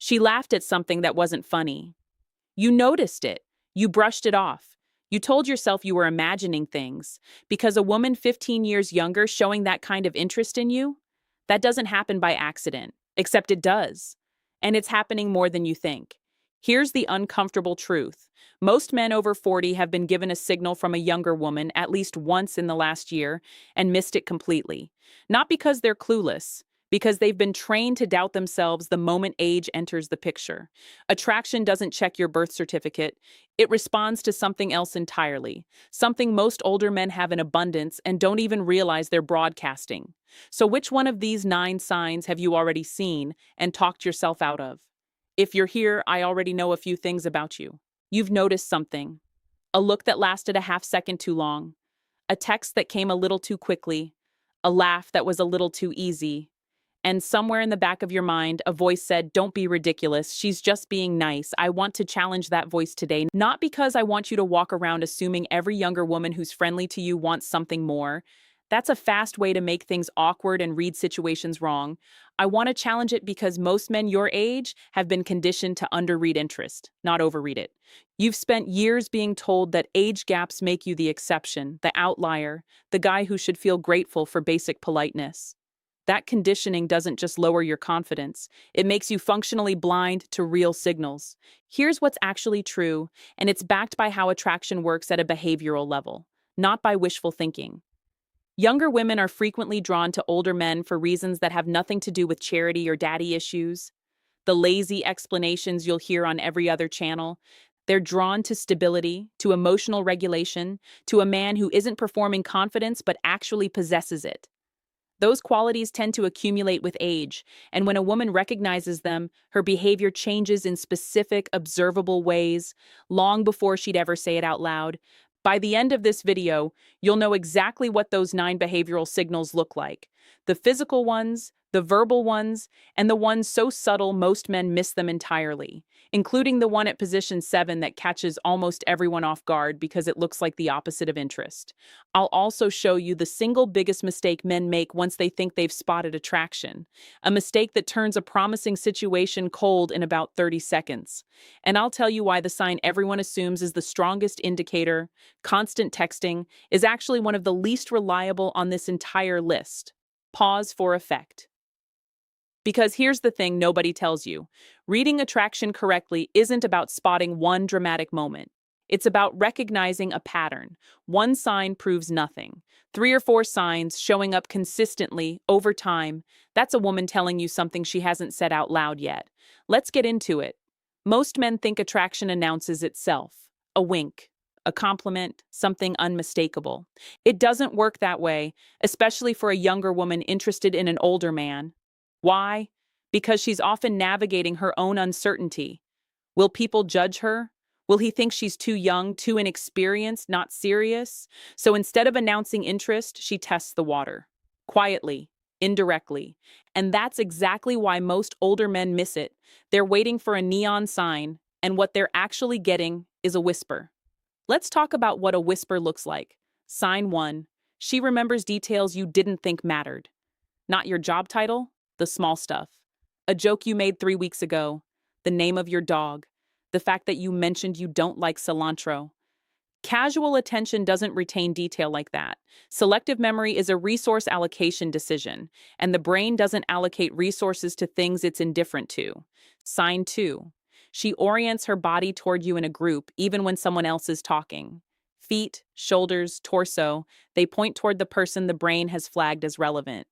She laughed at something that wasn't funny. You noticed it. You brushed it off. You told yourself you were imagining things. Because a woman 15 years younger showing that kind of interest in you? That doesn't happen by accident, except it does. And it's happening more than you think. Here's the uncomfortable truth. Most men over 40 have been given a signal from a younger woman at least once in the last year and missed it completely. Not because they're clueless, because they've been trained to doubt themselves the moment age enters the picture. Attraction doesn't check your birth certificate. It responds to something else entirely, something most older men have in abundance and don't even realize they're broadcasting. So which one of these 9 signs have you already seen and talked yourself out of? If you're here, I already know a few things about you. You've noticed something. A look that lasted a half second too long. A text that came a little too quickly. A laugh that was a little too easy. And somewhere in the back of your mind, a voice said, "Don't be ridiculous. She's just being nice." I want to challenge that voice today, not because I want you to walk around assuming every younger woman who's friendly to you wants something more. That's a fast way to make things awkward and read situations wrong. I want to challenge it because most men your age have been conditioned to underread interest, not overread it. You've spent years being told that age gaps make you the exception, the outlier, the guy who should feel grateful for basic politeness. That conditioning doesn't just lower your confidence, it makes you functionally blind to real signals. Here's what's actually true, and it's backed by how attraction works at a behavioral level, not by wishful thinking. Younger women are frequently drawn to older men for reasons that have nothing to do with charity or daddy issues. The lazy explanations you'll hear on every other channel. They're drawn to stability, to emotional regulation, to a man who isn't performing confidence but actually possesses it. Those qualities tend to accumulate with age, and when a woman recognizes them, her behavior changes in specific, observable ways, long before she'd ever say it out loud. By the end of this video, you'll know exactly what those 9 behavioral signals look like. The physical ones, the verbal ones, and the ones so subtle most men miss them entirely, including the one at position 7 that catches almost everyone off guard because it looks like the opposite of interest. I'll also show you the single biggest mistake men make once they think they've spotted attraction, a mistake that turns a promising situation cold in about 30 seconds. And I'll tell you why the sign everyone assumes is the strongest indicator, constant texting, is actually one of the least reliable on this entire list. Pause for effect. Because here's the thing nobody tells you. Reading attraction correctly isn't about spotting one dramatic moment. It's about recognizing a pattern. One sign proves nothing. 3 or 4 signs showing up consistently over time. That's a woman telling you something she hasn't said out loud yet. Let's get into it. Most men think attraction announces itself. A wink, a compliment, something unmistakable. It doesn't work that way, especially for a younger woman interested in an older man. Why? Because she's often navigating her own uncertainty. Will people judge her? Will he think she's too young, too inexperienced, not serious? So instead of announcing interest, she tests the water. Quietly, indirectly. And that's exactly why most older men miss it. They're waiting for a neon sign, and what they're actually getting is a whisper. Let's talk about what a whisper looks like. Sign 1. She remembers details you didn't think mattered. Not your job title, the small stuff. A joke you made 3 weeks ago. The name of your dog. The fact that you mentioned you don't like cilantro. Casual attention doesn't retain detail like that. Selective memory is a resource allocation decision, and the brain doesn't allocate resources to things it's indifferent to. Sign 2. She orients her body toward you in a group, even when someone else is talking. Feet, shoulders, torso, they point toward the person the brain has flagged as relevant.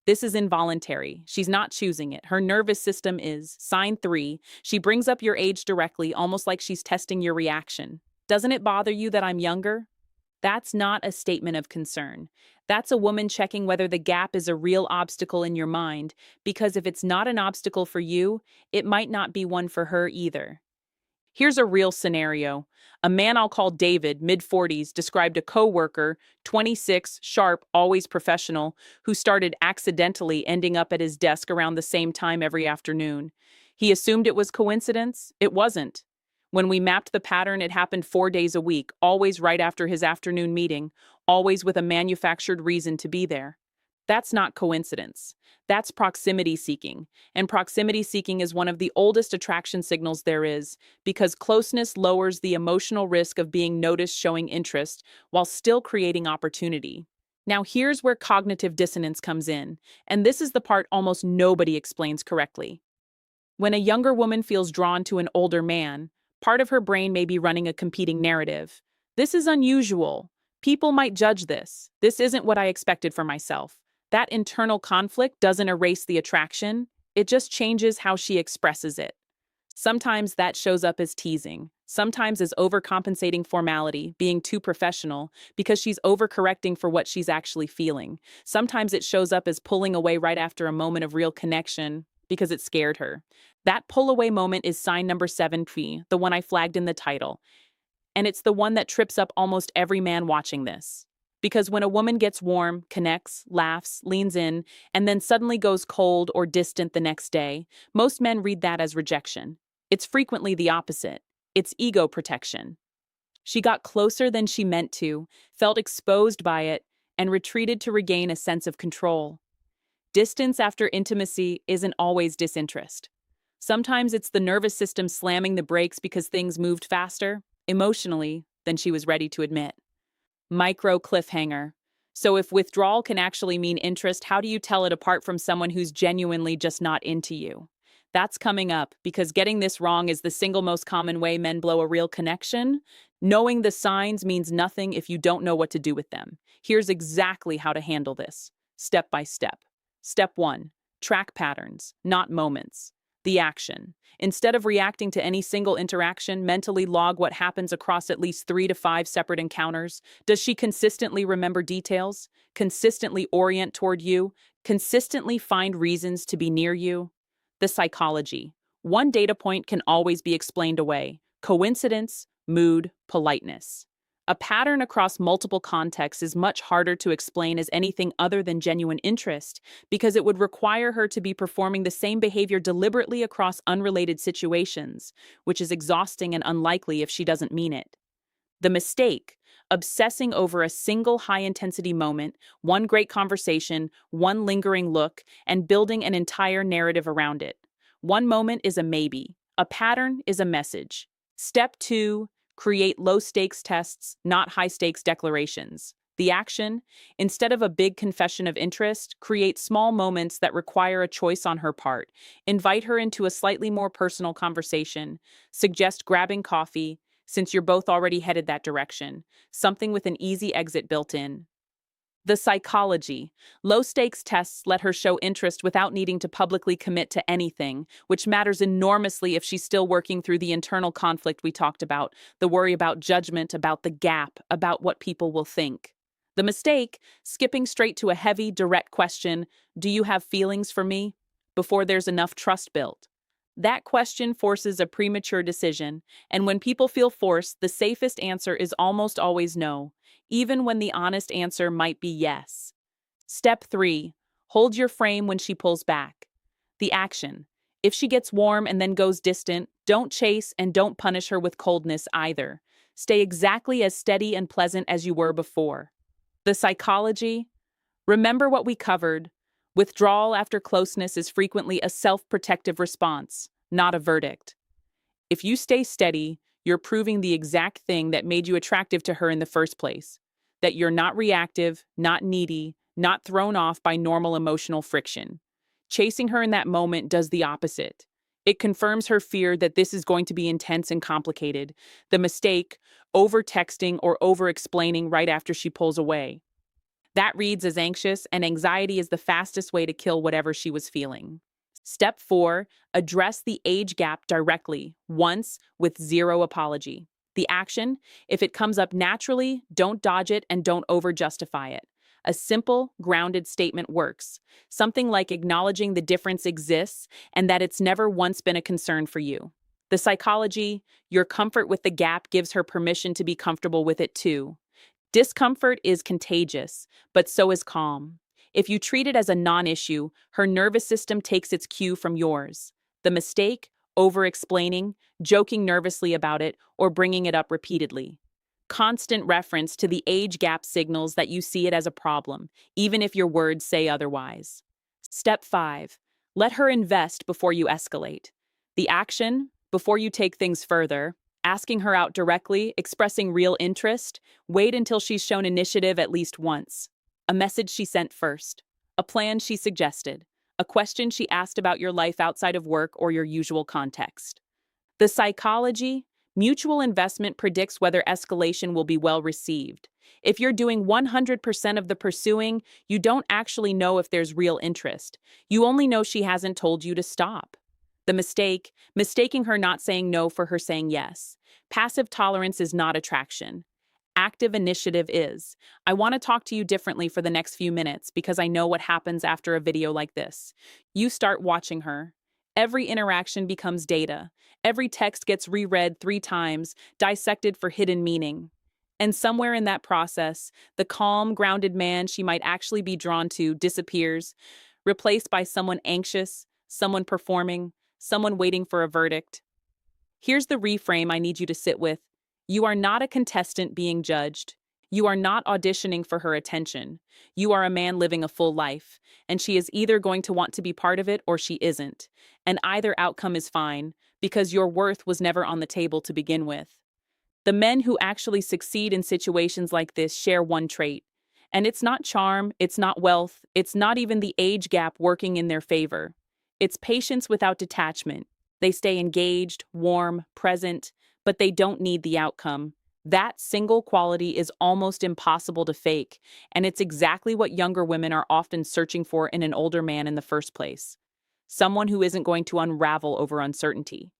This is involuntary. She's not choosing it. Her nervous system is. Sign 3. She brings up your age directly, almost like she's testing your reaction. Doesn't it bother you that I'm younger? That's not a statement of concern. That's a woman checking whether the gap is a real obstacle in your mind, because if it's not an obstacle for you, it might not be one for her either. Here's a real scenario. A man I'll call David, mid-40s, described a coworker, 26, sharp, always professional, who started accidentally ending up at his desk around the same time every afternoon. He assumed it was coincidence. It wasn't. When we mapped the pattern, it happened 4 days a week, always right after his afternoon meeting, always with a manufactured reason to be there. That's not coincidence. That's proximity seeking. And proximity seeking is one of the oldest attraction signals there is, because closeness lowers the emotional risk of being noticed showing interest while still creating opportunity. Now, here's where cognitive dissonance comes in, and this is the part almost nobody explains correctly. When a younger woman feels drawn to an older man, part of her brain may be running a competing narrative. This is unusual. People might judge this. This isn't what I expected for myself. That internal conflict doesn't erase the attraction, it just changes how she expresses it. Sometimes that shows up as teasing, sometimes as overcompensating formality, being too professional, because she's overcorrecting for what she's actually feeling. Sometimes it shows up as pulling away right after a moment of real connection, because it scared her. That pull away moment is sign number 7P, the one I flagged in the title. And it's the one that trips up almost every man watching this. Because when a woman gets warm, connects, laughs, leans in, and then suddenly goes cold or distant the next day, most men read that as rejection. It's frequently the opposite. It's ego protection. She got closer than she meant to, felt exposed by it, and retreated to regain a sense of control. Distance after intimacy isn't always disinterest. Sometimes it's the nervous system slamming the brakes because things moved faster, emotionally, than she was ready to admit. Micro cliffhanger. So if withdrawal can actually mean interest, how do you tell it apart from someone who's genuinely just not into you? That's coming up, because getting this wrong is the single most common way men blow a real connection. Knowing the signs means nothing if you don't know what to do with them. Here's exactly how to handle this, step by step. Step 1. Track patterns, not moments. The action. Instead of reacting to any single interaction, mentally log what happens across at least 3 to 5 separate encounters. Does she consistently remember details? Consistently orient toward you? Consistently find reasons to be near you? The psychology. One data point can always be explained away. Coincidence, mood, politeness. A pattern across multiple contexts is much harder to explain as anything other than genuine interest, because it would require her to be performing the same behavior deliberately across unrelated situations, which is exhausting and unlikely if she doesn't mean it. The mistake, obsessing over a single high-intensity moment, one great conversation, one lingering look, and building an entire narrative around it. One moment is a maybe. A pattern is a message. Step 2, create low-stakes tests, not high-stakes declarations. The action, instead of a big confession of interest, create small moments that require a choice on her part. Invite her into a slightly more personal conversation. Suggest grabbing coffee, since you're both already headed that direction. Something with an easy exit built in. The psychology. Low-stakes tests let her show interest without needing to publicly commit to anything, which matters enormously if she's still working through the internal conflict we talked about, the worry about judgment, about the gap, about what people will think. The mistake, skipping straight to a heavy, direct question, "Do you have feelings for me?" before there's enough trust built. That question forces a premature decision, and when people feel forced, the safest answer is almost always no, even when the honest answer might be yes. Step 3. Hold your frame when she pulls back. The action. If she gets warm and then goes distant, don't chase and don't punish her with coldness either. Stay exactly as steady and pleasant as you were before. The psychology. Remember what we covered. Withdrawal after closeness is frequently a self-protective response, not a verdict. If you stay steady, you're proving the exact thing that made you attractive to her in the first place. That you're not reactive, not needy, not thrown off by normal emotional friction. Chasing her in that moment does the opposite. It confirms her fear that this is going to be intense and complicated. The mistake, over-texting or over-explaining right after she pulls away. That reads as anxious, and anxiety is the fastest way to kill whatever she was feeling. Step 4, address the age gap directly, once, with zero apology. The action, if it comes up naturally, don't dodge it and don't over-justify it. A simple, grounded statement works. Something like acknowledging the difference exists and that it's never once been a concern for you. The psychology, your comfort with the gap gives her permission to be comfortable with it too. Discomfort is contagious, but so is calm. If you treat it as a non-issue, her nervous system takes its cue from yours. The mistake, over-explaining, joking nervously about it, or bringing it up repeatedly. Constant reference to the age gap signals that you see it as a problem, even if your words say otherwise. Step 5. Let her invest before you escalate. The action, before you take things further, asking her out directly, expressing real interest, wait until she's shown initiative at least once. A message she sent first. A plan she suggested. A question she asked about your life outside of work or your usual context. The psychology, mutual investment predicts whether escalation will be well received. If you're doing 100% of the pursuing, you don't actually know if there's real interest. You only know she hasn't told you to stop. The mistake, mistaking her not saying no for her saying yes. Passive tolerance is not attraction. Active initiative is. I want to talk to you differently for the next few minutes because I know what happens after a video like this. You start watching her. Every interaction becomes data. Every text gets reread 3 times, dissected for hidden meaning. And somewhere in that process, the calm, grounded man she might actually be drawn to disappears, replaced by someone anxious, someone performing, someone waiting for a verdict. Here's the reframe I need you to sit with. You are not a contestant being judged. You are not auditioning for her attention. You are a man living a full life, and she is either going to want to be part of it or she isn't. And either outcome is fine, because your worth was never on the table to begin with. The men who actually succeed in situations like this share one trait. And it's not charm, it's not wealth, it's not even the age gap working in their favor. It's patience without detachment. They stay engaged, warm, present, but they don't need the outcome. That single quality is almost impossible to fake, and it's exactly what younger women are often searching for in an older man in the first place. Someone who isn't going to unravel over uncertainty.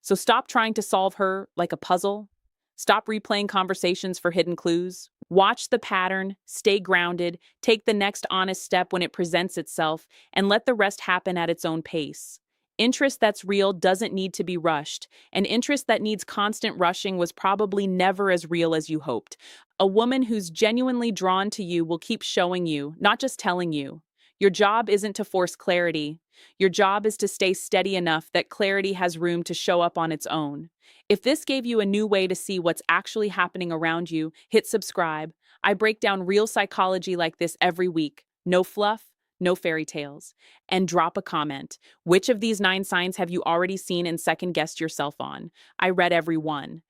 So stop trying to solve her like a puzzle. Stop replaying conversations for hidden clues. Watch the pattern, stay grounded, take the next honest step when it presents itself, and let the rest happen at its own pace. Interest that's real doesn't need to be rushed, and interest that needs constant rushing was probably never as real as you hoped. A woman who's genuinely drawn to you will keep showing you, not just telling you. Your job isn't to force clarity. Your job is to stay steady enough that clarity has room to show up on its own. If this gave you a new way to see what's actually happening around you, hit subscribe. I break down real psychology like this every week. No fluff, no fairy tales. And drop a comment. Which of these 9 signs have you already seen and second guessed yourself on? I read every one.